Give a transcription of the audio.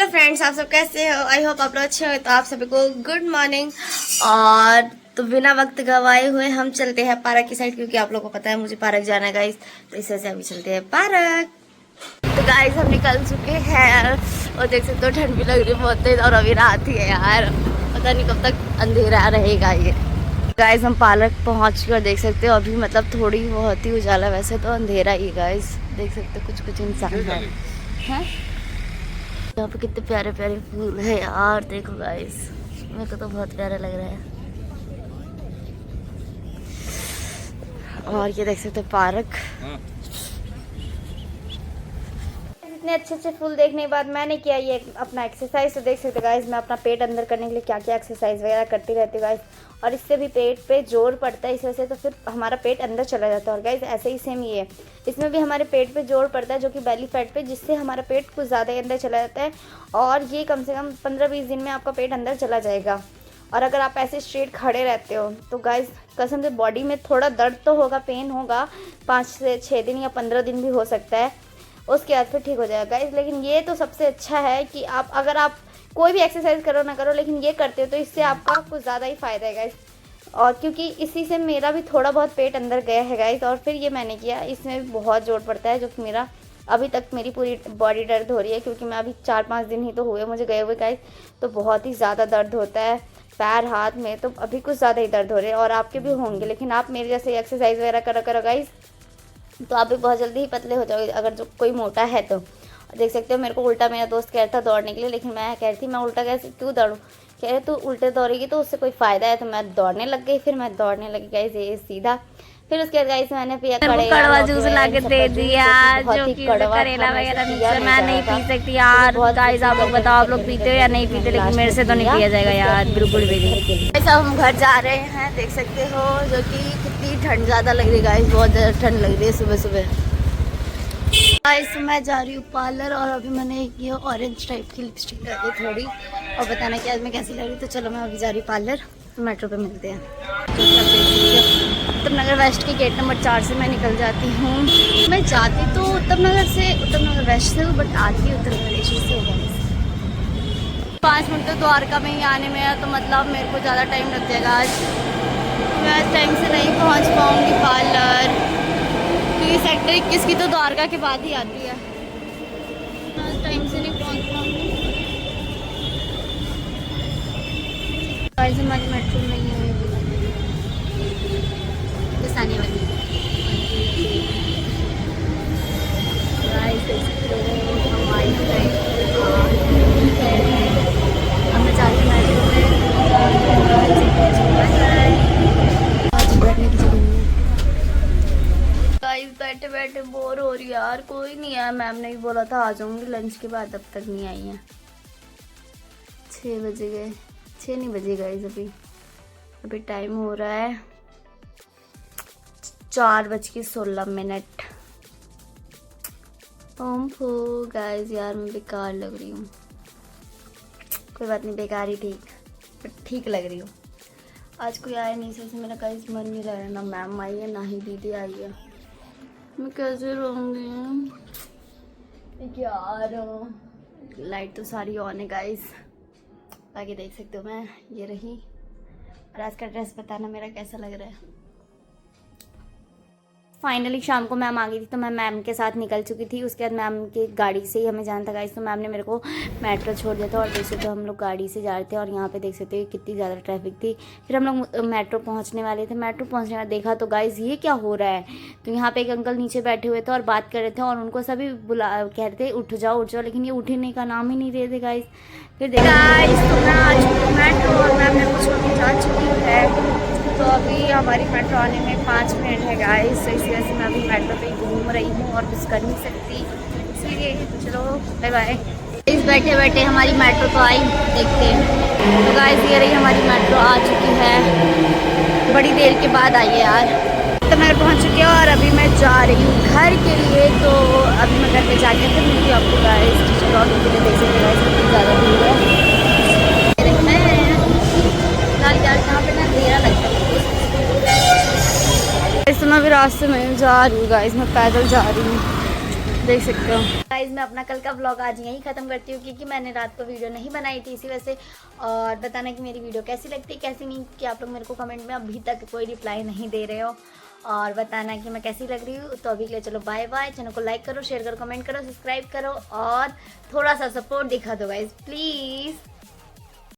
Hello friends, आप सब कैसे हो? आई होप आप लोग अच्छे हो। तो आप सभी को गुड मॉर्निंग। और तो बिना वक्त गवाए हुए हम चलते हैं पार्क की साइड, क्योंकि आप लोगों को पता है मुझे पार्क जाना है गाइस। तो इस वजह से अभी चलते हैं पार्क। तो गाइस हम निकल चुके हैं और देख सकते हो ठंड भी लग रही है बहुत तेज, और अभी रात ही है यार, पता नहीं कब तक अंधेरा रहेगा ये। गाइस हम पार्क पहुंच कर देख सकते हो अभी मतलब थोड़ी बहुत ही उजाला, वैसे तो अंधेरा ही गाइस। देख सकते हो कुछ इंसान है। यहाँ पे कितने प्यारे प्यारे फूल है यार, देखो गाइस, मेरे को तो बहुत प्यारा लग रहा है। और ये देख सकते हो पार्क। इतने अच्छे फूल देखने के बाद मैंने किया ये अपना एक्सरसाइज। तो देख सकते गाइस मैं अपना पेट अंदर करने के लिए क्या क्या एक्सरसाइज वगैरह करती रहती हूँ गाइस, और इससे भी पेट पे जोर पड़ता है इस वजह से, तो फिर हमारा पेट अंदर चला जाता है। और गाइस ऐसे ही सेम ये है, इसमें भी हमारे पेट पे जोर पड़ता है, जो कि बेली फैट पे, जिससे हमारा पेट कुछ ज़्यादा ही अंदर चला जाता है। और ये कम से कम 15-20 दिन में आपका पेट अंदर चला जाएगा। और अगर आप ऐसे स्ट्रेट खड़े रहते हो तो गाइस कसम से बॉडी में थोड़ा दर्द तो होगा, पेन होगा, 5 से 6 दिन या 15 दिन भी हो सकता है, उसके बाद फिर ठीक हो जाएगा गाइस। लेकिन ये तो सबसे अच्छा है कि आप अगर आप कोई भी एक्सरसाइज करो ना करो, लेकिन ये करते हो तो इससे आपका कुछ ज़्यादा ही फ़ायदा है गाइस। और क्योंकि इसी से मेरा भी थोड़ा बहुत पेट अंदर गया है गाइस, और फिर ये मैंने किया, इसमें भी बहुत जोर पड़ता है, जो कि मेरा अभी तक मेरी पूरी बॉडी दर्द हो रही है, क्योंकि मैं अभी 4-5 दिन ही तो हुए मुझे गए हुए गाइस। तो बहुत ही ज़्यादा दर्द होता है पैर हाथ में, तो अभी कुछ ज़्यादा ही दर्द हो रहे हैं, और आपके भी होंगे। लेकिन आप मेरे जैसे एक्सरसाइज वगैरह करा करो गाइस, तो आप भी बहुत जल्दी ही पतले हो जाओगे, अगर जो कोई मोटा है तो। देख सकते हो मेरे को उल्टा मेरा दोस्त कह रहा था दौड़ने के लिए, लेकिन मैं कह रही थी मैं उल्टा कैसे क्यों दौड़ूँ, कह रहे तू उल्टे दौड़ेगी तो उससे कोई फ़ायदा है। तो मैं दौड़ने लग गई, फिर मैं दौड़ने लगी गाइस ये सीधा। फिर उसके बाद गाइस मैंने पिया कड़वा जूस ला के दे दिया, जो कि करेला वगैरह मैं नहीं पी सकती यार। गाइस आप लोग बताओ, आप लोग पीते हो या नहीं पीते? लेकिन मेरे से तो नहीं पिया जाएगा यार, बिल्कुल भी नहीं। गाइस हम घर जा रहे हैं, देख सकते हो, जो कि कितनी ठंड ज़्यादा लग रही है गाइस, बहुत ज़्यादा ठंड लग रही है सुबह सुबह। गाइस मैं जा रही हूँ पार्लर, और अभी मैंने ये ऑरेंज टाइप की लिपस्टिक कर दी थोड़ी, और बताना कि आज मैं कैसी लग रही। तो चलो मैं अभी जा रही हूँ पार्लर, मेट्रो पे मिलते हैं। उत्तम नगर वेस्ट के गेट नंबर 4 से मैं निकल जाती हूँ। मैं जाती तो उत्तम नगर वेस्ट से हूँ, बट आती उत्तर प्रदेश से होगा। 5 मिनट तो द्वारका में ही आने में है, तो मतलब मेरे को ज़्यादा टाइम लग जाएगा आज। मैं टाइम से नहीं पहुँच पाऊँगी पार्लर, क्योंकि सेक्टर 21 की तो द्वारका के बाद ही आती है। मैं टाइम से नहीं पहुँच पाऊँगी। हमारी मेट्रो नहीं है आने वाली। बैठे बैठे बोर हो रही यार, कोई नहीं है। मैम ने भी बोला था आ जाऊंगी लंच के बाद, अब तक नहीं आई है। 6 बजे गए, 6 नहीं बजे गए अभी टाइम हो रहा है 4:16। ओम्फो गाइस यार मैं बेकार लग रही हूँ। कोई बात नहीं, बेकार ही ठीक, बट ठीक लग रही हूँ। आज कोई आया नहीं, इससे मेरा गाइस मन नहीं लग रहा, ना मैम आई है ना ही दीदी आई है। मैं कैसे रहूँगी यार। लाइट तो सारी ऑन है गाइस, आगे देख सकते हो। मैं ये रही, और आज का ड्रेस बताना मेरा कैसा लग रहा है। फाइनली शाम को मैम आ गई थी, तो मैं मैम के साथ निकल चुकी थी। उसके बाद मैम की गाड़ी से ही हमें जाना था गाइस, तो मैम ने मेरे को मेट्रो छोड़ दिया था, और देख सकते हो हम लोग गाड़ी से जा रहे थे। और यहाँ पे देख सकते हो कितनी ज़्यादा ट्रैफिक थी। फिर हम लोग मेट्रो पहुँचने वाले थे। मेट्रो पहुँचने वाले देखा तो गाइस ये क्या हो रहा है। तो यहाँ पे एक अंकल नीचे बैठे हुए थे और बात कर रहे थे, और उनको सभी कह रहे थे उठ जाओ, लेकिन ये उठने का नाम ही नहीं दे थे गाइस। फिर गाइस तो मैं आ चुकी हूँ मेट्रो, और मैम ने मुझको पहुँचा चुकी है। तो अभी हमारी मेट्रो आने में 5 मिनट है गाइस, तो इस वजह से मैं अभी मेट्रो पे घूम रही हूँ और कुछ कर नहीं सकती, इसलिए चलो बाय बाय। इस बैठे बैठे हमारी मेट्रो तो आई, देखते हैं। तो गाइस ये रही हमारी मेट्रो, आ चुकी है, बड़ी देर के बाद आई है यार। तो मैं पहुँच चुकी हूँ, और अभी मैं जा रही हूँ घर के लिए। तो अभी मैं घर पे जाके फिर मिलती हूँ आपको गाइस। देख सकते गाइस कितनी ज़्यादा भीड़ है यहाँ पे ना, अंधेरा लगता है। इस समय भी रास्ते में जा रही हूँ गाइस, मैं पैदल जा रही हूँ, देख सकते हो गाइस। मैं अपना कल का व्लॉग आज यहीं ख़त्म करती हूँ, क्योंकि मैंने रात को वीडियो नहीं बनाई थी इसी वजह से। और बताना कि मेरी वीडियो कैसी लगती है कैसी नहीं, कि आप लोग मेरे को कमेंट में अभी तक कोई रिप्लाई नहीं दे रहे हो, और बताना कि मैं कैसी लग रही हूँ। तो अभी के लिए चलो बाय बाय। चैनल को लाइक करो, शेयर करो, कमेंट करो, सब्सक्राइब करो और थोड़ा सा सपोर्ट दिखा दो गाइज प्लीज़।